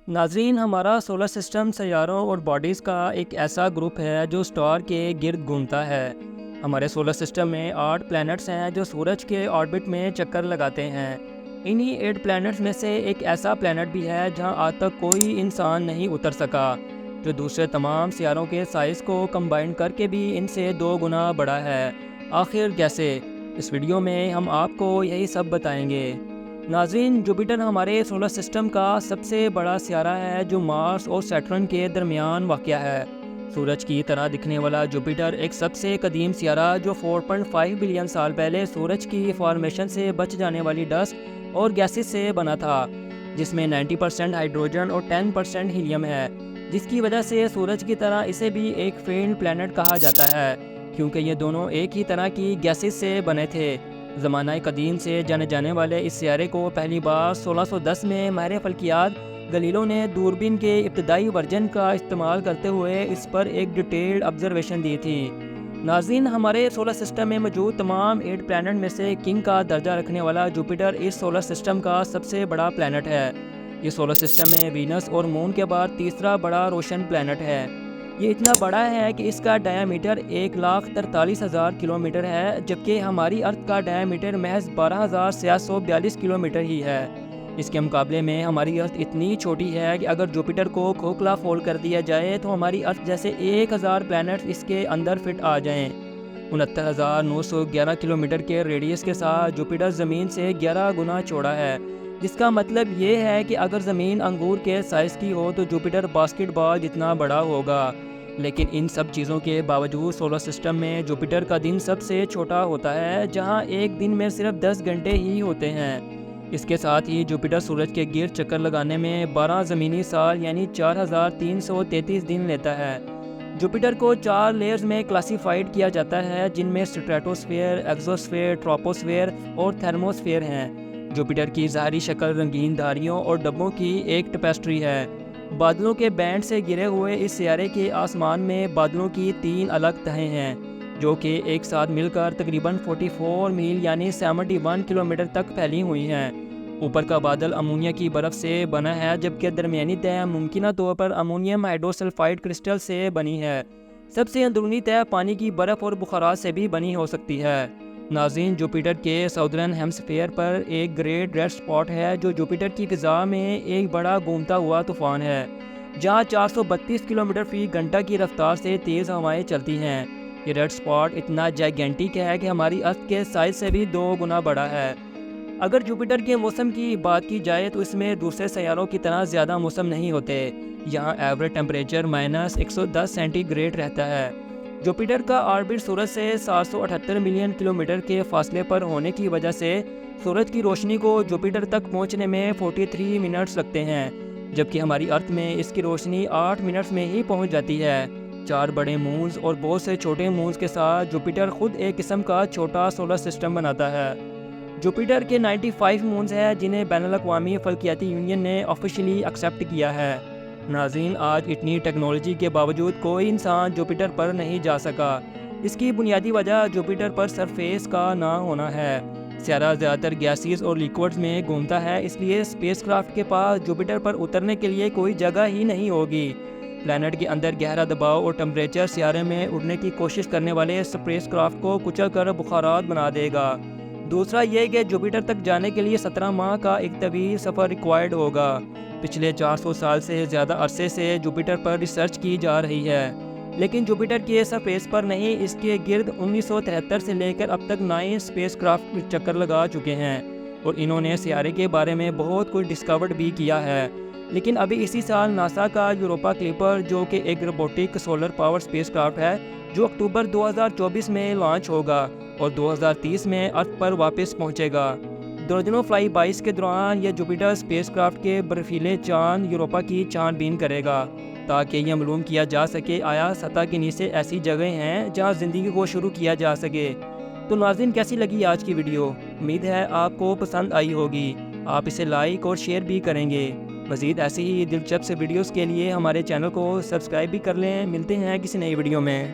ناظرین، ہمارا solar system سیاروں اور باڈیز کا ایک ایسا گروپ ہے جو سٹار کے گرد گھومتا ہے۔ ہمارے سولر سسٹم میں 8 پلینٹس ہیں جو سورج کے آربٹ میں چکر لگاتے ہیں۔ انہی 8 پلینٹس میں سے ایک ایسا پلینٹ بھی ہے جہاں آج تک کوئی انسان نہیں اتر سکا، جو دوسرے تمام سیاروں کے سائز کو کمبائن کر کے بھی ان سے 2 گنا بڑا ہے۔ آخر کیسے؟ اس ویڈیو میں ہم آپ کو یہی سب بتائیں گے۔ ناظرین، جوپیٹر ہمارے سولر سسٹم کا سب سے بڑا سیارہ ہے جو مارس اور سیٹرن کے درمیان واقع ہے۔ سورج کی طرح دکھنے والا جوپیٹر ایک سب سے قدیم سیارہ جو 4.5 بلین سال پہلے سورج کی فارمیشن سے بچ جانے والی ڈسٹ اور گیسز سے بنا تھا، جس میں 90% ہائیڈروجن اور 10% ہیلیم ہے، جس کی وجہ سے سورج کی طرح اسے بھی ایک فینٹ پلینٹ کہا جاتا ہے، کیونکہ یہ دونوں ایک ہی طرح کی گیسز سے بنے تھے۔ زمانہ قدیم سے جانے جانے والے اس سیارے کو پہلی بار 1610 میں ماہر فلکیات گلیلو نے دوربین کے ابتدائی ورژن کا استعمال کرتے ہوئے اس پر ایک ڈیٹیلڈ آبزرویشن دی تھی۔ ناظرین، ہمارے سولر سسٹم میں موجود تمام 8 پلینٹ میں سے کنگ کا درجہ رکھنے والا جوپیٹر اس سولر سسٹم کا سب سے بڑا پلینٹ ہے۔ یہ سولر سسٹم میں وینس اور مون کے بعد تیسرا بڑا روشن پلینٹ ہے۔ یہ اتنا بڑا ہے کہ اس کا ڈایامیٹر 1,43,000 کلومیٹر ہے، جبکہ ہماری ارتھ کا ڈایامیٹر محض 12,642 کلومیٹر ہی ہے۔ اس کے مقابلے میں ہماری ارتھ اتنی چھوٹی ہے کہ اگر جوپیٹر کو کھوکھلا فولڈ کر دیا جائے تو ہماری ارتھ جیسے 1000 پلینٹس اس کے اندر فٹ آ جائیں۔ 69,911 کلومیٹر کے ریڈیس کے ساتھ جوپیٹر زمین سے 11 گنا چوڑا ہے، جس کا مطلب یہ ہے کہ اگر زمین انگور کے سائز کی ہو تو جوپیٹر باسکٹ بال جتنا بڑا ہوگا۔ لیکن ان سب چیزوں کے باوجود سولر سسٹم میں جوپیٹر کا دن سب سے چھوٹا ہوتا ہے، جہاں ایک دن میں صرف 10 گھنٹے ہی ہوتے ہیں۔ اس کے ساتھ ہی جوپیٹر سورج کے گرد چکر لگانے میں 12 زمینی سال یعنی 4,333 دن لیتا ہے۔ جوپیٹر کو 4 لیئرز میں کلاسیفائڈ کیا جاتا ہے، جن میں اسٹریٹوسفیئر، ایکزوسفیئر، ٹراپوسفیئر اور تھرموسفیئر ہیں۔ جوپیٹر کی ظاہری شکل رنگین دھاریوں اور ڈبوں کی ایک ٹیپسٹری ہے۔ بادلوں کے بینڈ سے گرے ہوئے اس سیارے کے آسمان میں بادلوں کی 3 الگ تہیں ہیں، جو کہ ایک ساتھ مل کر تقریباً 44 میل یعنی 71 کلومیٹر تک پھیلی ہوئی ہیں۔ اوپر کا بادل امونیا کی برف سے بنا ہے، جبکہ درمیانی تہ ممکنہ طور پر امونیم ہائیڈروسلفائڈ کرسٹل سے بنی ہے۔ سب سے اندرونی تہ پانی کی برف اور بخارات سے بھی بنی ہو سکتی ہے۔ ناظرین، جوپیٹر کے ساؤدرن ہیمسفیئر پر ایک گریٹ ریڈ اسپاٹ ہے جو جوپیٹر کی فضا میں ایک بڑا گھومتا ہوا طوفان ہے، جہاں 432 کلومیٹر فی گھنٹہ کی رفتار سے تیز ہوائیں چلتی ہیں۔ یہ ریڈ اسپاٹ اتنا جائگینٹک ہے کہ ہماری ارتھ کے سائز سے بھی 2 گنا بڑا ہے۔ اگر جوپیٹر کے موسم کی بات کی جائے تو اس میں دوسرے سیاروں کی طرح زیادہ موسم نہیں ہوتے۔ یہاں ایوریج ٹیمپریچر -110 سینٹی گریڈ رہتا ہے۔ جوپیٹر کا آربٹ سورج سے 778 ملین کلومیٹر کے فاصلے پر ہونے کی وجہ سے سورج کی روشنی کو جوپیٹر تک پہنچنے میں 43 منٹس لگتے ہیں، جبکہ ہماری ارتھ میں اس کی روشنی 8 منٹس میں ہی پہنچ جاتی ہے۔ 4 بڑے مونز اور بہت سے چھوٹے مونز کے ساتھ جوپیٹر خود ایک قسم کا چھوٹا سولر سسٹم بناتا ہے۔ جوپیٹر کے 95 مونز ہیں جنہیں بین الاقوامی فلکیاتی یونین نے آفیشلی ایکسیپٹ کیا ہے۔ ناظرین، آج اتنی ٹیکنالوجی کے باوجود کوئی انسان جوپیٹر پر نہیں جا سکا۔ اس کی بنیادی وجہ جوپیٹر پر سرفیس کا نہ ہونا ہے۔ سیارہ زیادہ تر گیسز اور لیکوڈز میں گھومتا ہے، اس لیے اسپیس کرافٹ کے پاس جوپیٹر پر اترنے کے لیے کوئی جگہ ہی نہیں ہوگی۔ پلینٹ کے اندر گہرا دباؤ اور ٹمپریچر سیارے میں اڑنے کی کوشش کرنے والے اسپیس کرافٹ کو کچل کر بخارات بنا دے گا۔ دوسرا یہ کہ جوپیٹر تک جانے کے لیے 17 ماہ کا ایک طویل سفر ریکوائرڈ ہوگا۔ پچھلے 400 سال سے زیادہ عرصے سے جوپیٹر پر ریسرچ کی جا رہی ہے، لیکن جوپیٹر کی سرفیس پر نہیں، اس کے گرد 1973 سے لے کر اب تک 9 اسپیس کرافٹ چکر لگا چکے ہیں، اور انہوں نے سیارے کے بارے میں بہت کچھ ڈسکورڈ بھی کیا ہے۔ لیکن ابھی اسی سال ناسا کا یوروپا کلپر، جو کہ ایک robotic solar power space craft ہے، جو اکتوبر 2024 میں لانچ ہوگا اور 2030 میں ارتھ پر واپس پہنچے گا۔ درجنوں فلائی بائز کے دوران یہ جوپیٹر اسپیس کرافٹ کے برفیلے چاند یوروپا کی چھان بین کرے گا، تاکہ یہ معلوم کیا جا سکے آیا سطح کے نیچے ایسی جگہیں ہیں جہاں زندگی کو شروع کیا جا سکے۔ تو ناظرین، کیسی لگی آج کی ویڈیو؟ امید ہے آپ کو پسند آئی ہوگی۔ آپ اسے لائک اور شیئر بھی کریں گے۔ مزید ایسی ہی دلچسپ ویڈیوز کے لیے ہمارے چینل کو سبسکرائب بھی کر لیں۔ ملتے ہیں کسی نئی ویڈیو میں۔